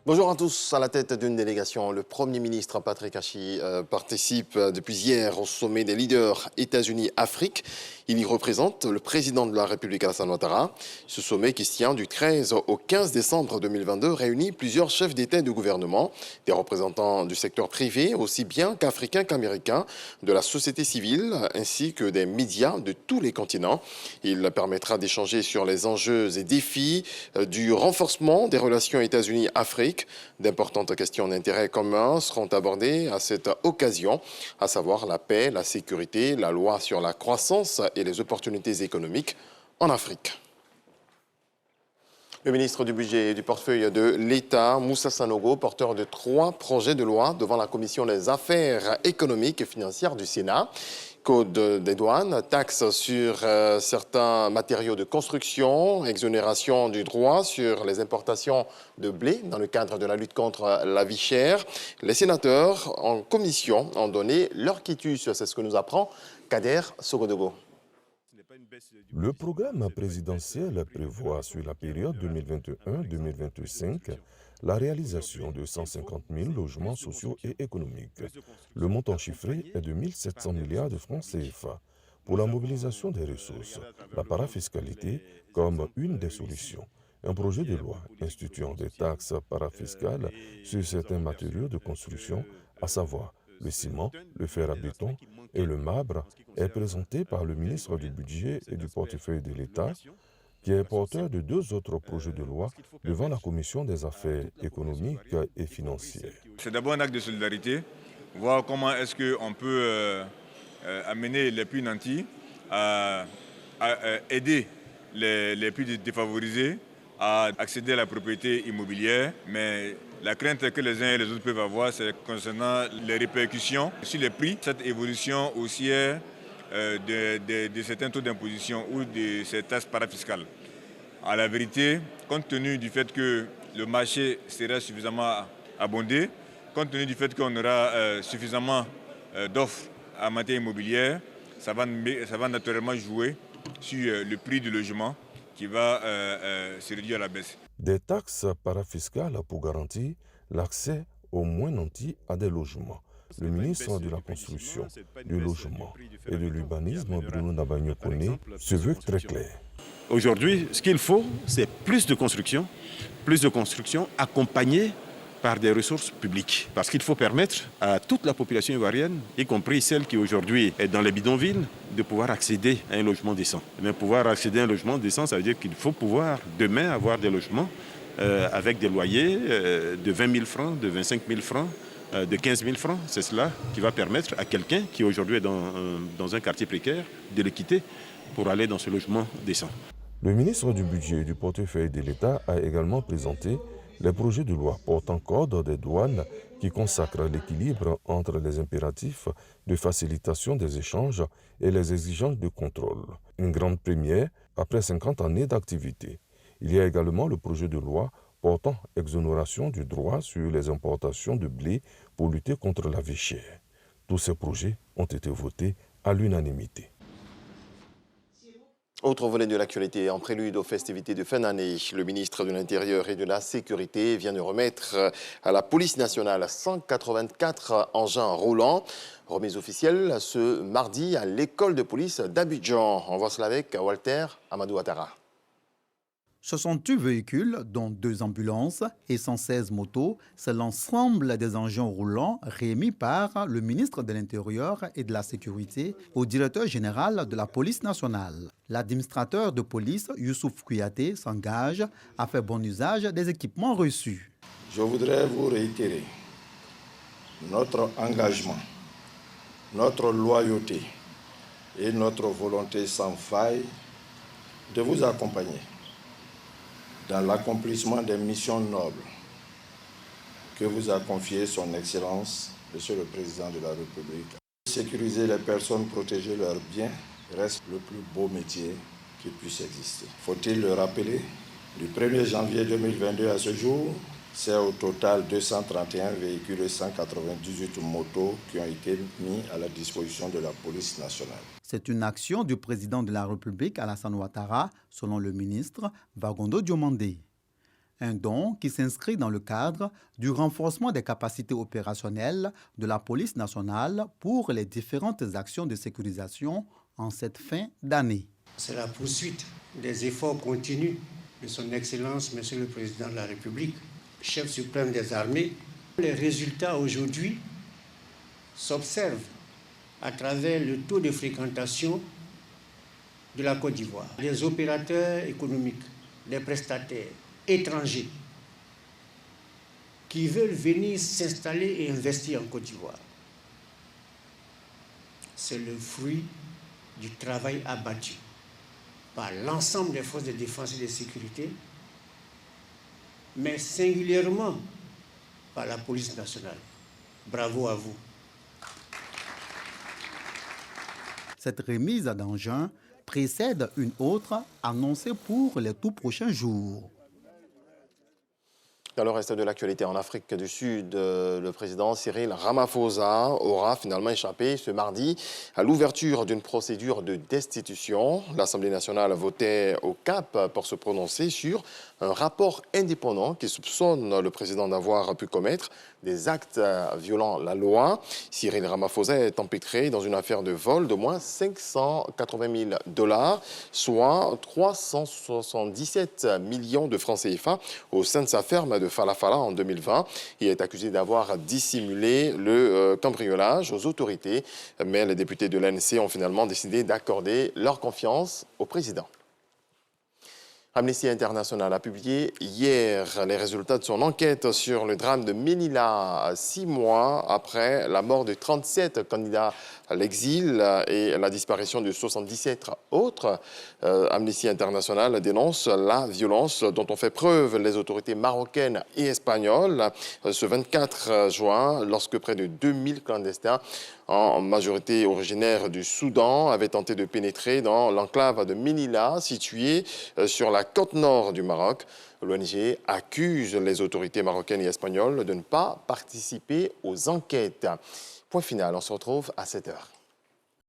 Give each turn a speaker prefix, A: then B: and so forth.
A: Bonjour à tous. À la tête d'une délégation, le Premier ministre Patrick Achi participe depuis hier au sommet des leaders États-Unis-Afrique. Il y représente le président de la République Alassane Ouattara. Ce sommet qui se tient du 13 au 15 décembre 2022 réunit plusieurs chefs d'État et de gouvernement, des représentants du secteur privé, aussi bien qu'africains qu'américains, de la société civile ainsi que des médias de tous les continents. Il permettra d'échanger sur les enjeux et défis du renforcement des relations États-Unis-Afrique. D'importantes questions d'intérêt commun seront abordées à cette occasion, à savoir la paix, la sécurité, la loi sur la croissance et les opportunités économiques en Afrique. Le ministre du Budget et du Portefeuille de l'État, Moussa Sanogo, porteur de 3 projets de loi devant la Commission des affaires économiques et financières du Sénat. Code des douanes, taxes sur certains matériaux de construction, exonération du droit sur les importations de blé dans le cadre de la lutte contre la vie chère. Les sénateurs en commission ont donné leur quitus. C'est ce que nous apprend Kader Sogodogo.
B: Le programme présidentiel prévoit sur la période 2021-2025 la réalisation de 150 000 logements sociaux et économiques. Le montant chiffré est de 1 700 milliards de francs CFA pour la mobilisation des ressources, la parafiscalité comme une des solutions. Un projet de loi instituant des taxes parafiscales sur certains matériaux de construction, à savoir le ciment, le fer à béton et le marbre, est présenté par le ministre du Budget et du Portefeuille de l'État, qui est porteur de 2 autres projets de loi devant la Commission des affaires économiques et financières.
C: C'est d'abord un acte de solidarité, voir comment est-ce qu'on peut amener les plus nantis à aider les plus défavorisés à accéder à la propriété immobilière, mais la crainte que les uns et les autres peuvent avoir, c'est concernant les répercussions sur les prix, cette évolution haussière de certains taux d'imposition ou de ces taxes parafiscales. À la vérité, compte tenu du fait que le marché sera suffisamment abondé, compte tenu du fait qu'on aura suffisamment d'offres en matière immobilière, ça va naturellement jouer sur le prix du logement qui va se réduire à la baisse.
B: Des taxes parafiscales pour garantir l'accès aux moins nantis à des logements. Le ministre de la Construction, du Logement et de l'Urbanisme, Bruno Nabagno-Koné, se veut très clair.
D: Aujourd'hui, ce qu'il faut, c'est plus de construction accompagnée par des ressources publiques. Parce qu'il faut permettre à toute la population ivoirienne, y compris celle qui aujourd'hui est dans les bidonvilles, de pouvoir accéder à un logement décent. Mais pouvoir accéder à un logement décent, ça veut dire qu'il faut pouvoir demain avoir des logements avec des loyers de 20 000 francs, de 25 000 francs, de 15 000 francs. C'est cela qui va permettre à quelqu'un qui aujourd'hui est dans un quartier précaire de le quitter pour aller dans ce logement décent.
B: Le ministre du Budget et du Portefeuille de l'État a également présenté les projets de loi portant code des douanes qui consacrent l'équilibre entre les impératifs de facilitation des échanges et les exigences de contrôle. Une grande première après 50 années d'activité. Il y a également le projet de loi portant exonération du droit sur les importations de blé pour lutter contre la vie chère. Tous ces projets ont été votés à l'unanimité.
A: Autre volet de l'actualité, en prélude aux festivités de fin d'année, le ministre de l'Intérieur et de la Sécurité vient de remettre à la police nationale 184 engins roulants. Remise officielle ce mardi à l'école de police d'Abidjan. On voit cela avec Walter Amadou Ouattara.
E: 68 véhicules, dont 2 ambulances et 116 motos, c'est l'ensemble des engins roulants remis par le ministre de l'Intérieur et de la Sécurité au directeur général de la police nationale. L'administrateur de police, Youssouf Kouyaté, s'engage à faire bon usage des équipements reçus.
F: Je voudrais vous réitérer notre engagement, notre loyauté et notre volonté sans faille de vous accompagner dans l'accomplissement des missions nobles que vous a confiées son Excellence, Monsieur le Président de la République. Sécuriser les personnes, protéger leurs biens reste le plus beau métier qui puisse exister. Faut-il le rappeler, du 1er janvier 2022 à ce jour, c'est au total 231 véhicules et 198 motos qui ont été mis à la disposition de la police nationale.
E: C'est une action du président de la République, Alassane Ouattara, selon le ministre Vagondo Diomandé. Un don qui s'inscrit dans le cadre du renforcement des capacités opérationnelles de la police nationale pour les différentes actions de sécurisation en cette fin d'année.
G: C'est la poursuite des efforts continus de son Excellence, Monsieur le Président de la République, chef suprême des armées. Les résultats aujourd'hui s'observent à travers le taux de fréquentation de la Côte d'Ivoire. Les opérateurs économiques, les prestataires étrangers qui veulent venir s'installer et investir en Côte d'Ivoire, c'est le fruit du travail abattu par l'ensemble des forces de défense et de sécurité, mais singulièrement par la police nationale. Bravo à vous.
E: Cette remise d'engins précède une autre annoncée pour les tout prochains jours.
A: Dans le reste de l'actualité en Afrique du Sud, le président Cyril Ramaphosa aura finalement échappé ce mardi à l'ouverture d'une procédure de destitution. L'Assemblée nationale votait au Cap pour se prononcer sur un rapport indépendant qui soupçonne le président d'avoir pu commettre des actes violant la loi. Cyril Ramaphosa est empêtré dans une affaire de vol d'au moins 580 000 $, soit 377 millions de francs CFA, au sein de sa ferme de Falafala en 2020. Il est accusé d'avoir dissimulé le cambriolage aux autorités, mais les députés de l'ANC ont finalement décidé d'accorder leur confiance au président. Amnesty International a publié hier les résultats de son enquête sur le drame de Melilla, 6 mois après la mort de 37 candidats à l'exil et la disparition de 77 autres. Amnesty International dénonce la violence dont ont fait preuve les autorités marocaines et espagnoles ce 24 juin, lorsque près de 2000 clandestins, en majorité originaires du Soudan, avaient tenté de pénétrer dans l'enclave de Melilla, située sur la côte nord du Maroc. L'ONG accuse les autorités marocaines et espagnoles de ne pas participer aux enquêtes. Point final, on se retrouve à 7 h.